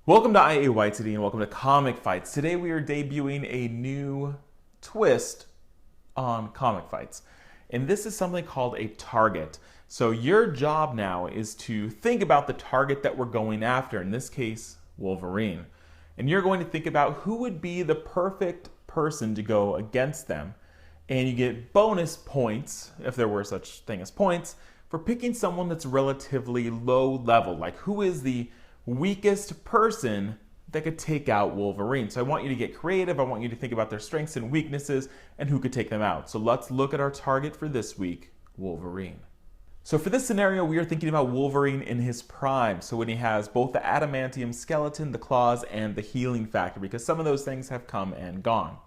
Welcome to IAYTD and welcome to Comic Fights. Today we are debuting a new twist on comic fights. And this is something called a target. So your job now is to think about the target that we're going after, in this case, Wolverine. And you're going to think about who would be the perfect person to go against them. And you get bonus points, if there were such thing as points, for picking someone that's relatively low level. Like who is the weakest person that could take out Wolverine. So I want you to get creative. I want you to think about their strengths and weaknesses and who could take them out. So let's look at our target for this week, Wolverine. So for this scenario, we are thinking about Wolverine in his prime. So when he has both the adamantium skeleton, the claws, and the healing factor, because some of those things have come and gone.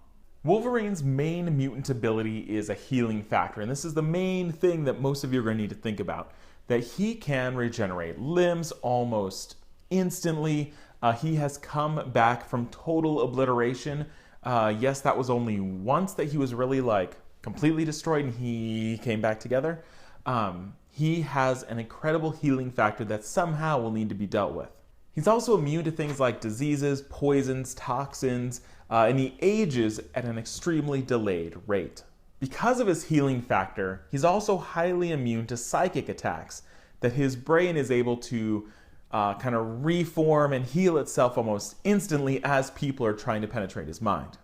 Wolverine's main mutant ability is a healing factor, and this is the main thing that most of you are going to need to think about, that he can regenerate limbs almost instantly. He has come back from total obliteration. Yes, that was only once that he was really completely destroyed and he came back together. He has an incredible healing factor that somehow will need to be dealt with. He's also immune to things like diseases, poisons, toxins, and he ages at an extremely delayed rate. Because of his healing factor, he's also highly immune to psychic attacks, that his brain is able to kind of reform and heal itself almost instantly as people are trying to penetrate his mind.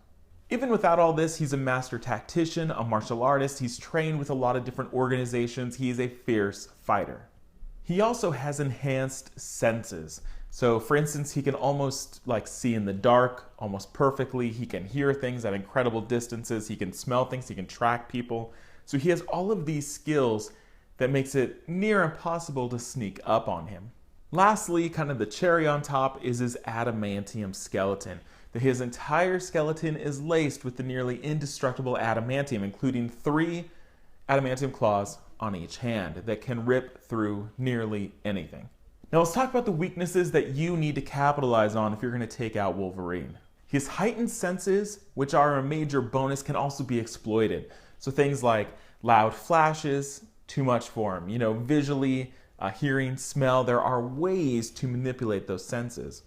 Even without all this, he's a master tactician, a martial artist. He's trained with a lot of different organizations. He is a fierce fighter. He also has enhanced senses. So for instance, he can almost see in the dark almost perfectly. He can hear things at incredible distances. He can smell things. He can track people. So he has all of these skills that makes it near impossible to sneak up on him. Lastly, kind of the cherry on top is his adamantium skeleton. That his entire skeleton is laced with the nearly indestructible adamantium, including 3 adamantium claws on each hand that can rip through nearly anything. Now let's talk about the weaknesses that you need to capitalize on if you're going to take out Wolverine. His heightened senses, which are a major bonus, can also be exploited. So things like loud flashes, too much for him. Visually, hearing, smell, there are ways to manipulate those senses.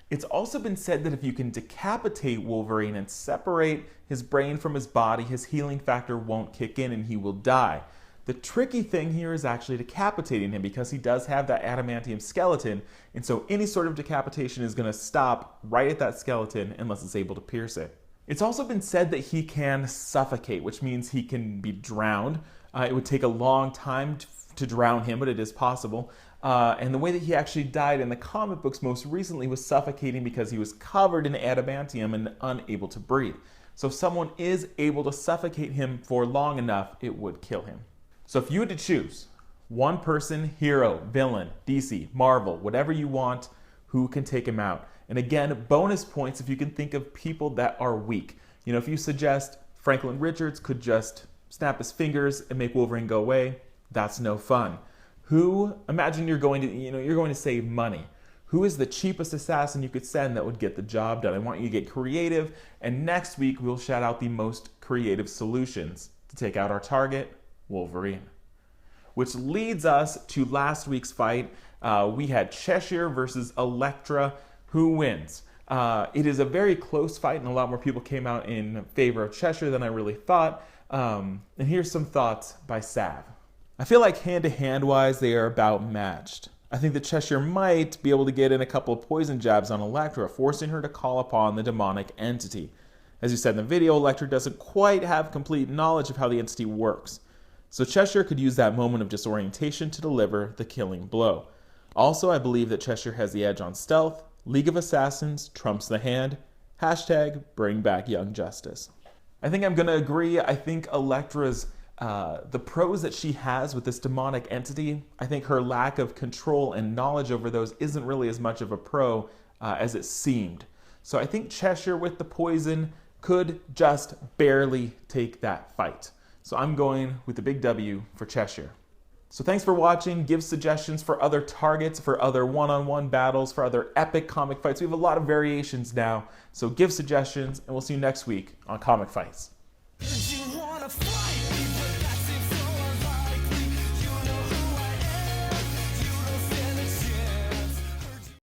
It's also been said that if you can decapitate Wolverine and separate his brain from his body, his healing factor won't kick in and he will die. The tricky thing here is actually decapitating him, because he does have that adamantium skeleton, and so any sort of decapitation is going to stop right at that skeleton unless it's able to pierce it. It's also been said that he can suffocate, which means he can be drowned. It would take a long time to drown him, but it is possible. And the way that he actually died in the comic books most recently was suffocating because he was covered in adamantium and unable to breathe. So if someone is able to suffocate him for long enough, it would kill him. So if you had to choose one person, hero, villain, DC, Marvel, whatever you want, who can take him out? And again, bonus points if you can think of people that are weak. If you suggest Franklin Richards could just snap his fingers and make Wolverine go away, that's no fun. Imagine you're going to save money. Who is the cheapest assassin you could send that would get the job done? I want you to get creative, and next week we'll shout out the most creative solutions to take out our target, Wolverine. Which leads us to last week's fight. We had Cheshire versus Elektra. Who wins? It is a very close fight, and a lot more people came out in favor of Cheshire than I really thought. And here's some thoughts by Sav. I feel like hand-to-hand wise, they are about matched. I think that Cheshire might be able to get in a couple of poison jabs on Elektra, forcing her to call upon the demonic entity. As you said in the video, Elektra doesn't quite have complete knowledge of how the entity works. So Cheshire could use that moment of disorientation to deliver the killing blow. Also, I believe that Cheshire has the edge on stealth. League of Assassins trumps the hand. Hashtag bring back Young Justice. I think I'm going to agree. I think Elektra's the pros that she has with this demonic entity, I think her lack of control and knowledge over those isn't really as much of a pro as it seemed. So I think Cheshire with the poison could just barely take that fight. So I'm going with the big W for Cheshire. So thanks for watching. Give suggestions for other targets, for other one-on-one battles, for other epic comic fights. We have a lot of variations now. So give suggestions, and we'll see you next week on Comic Fights.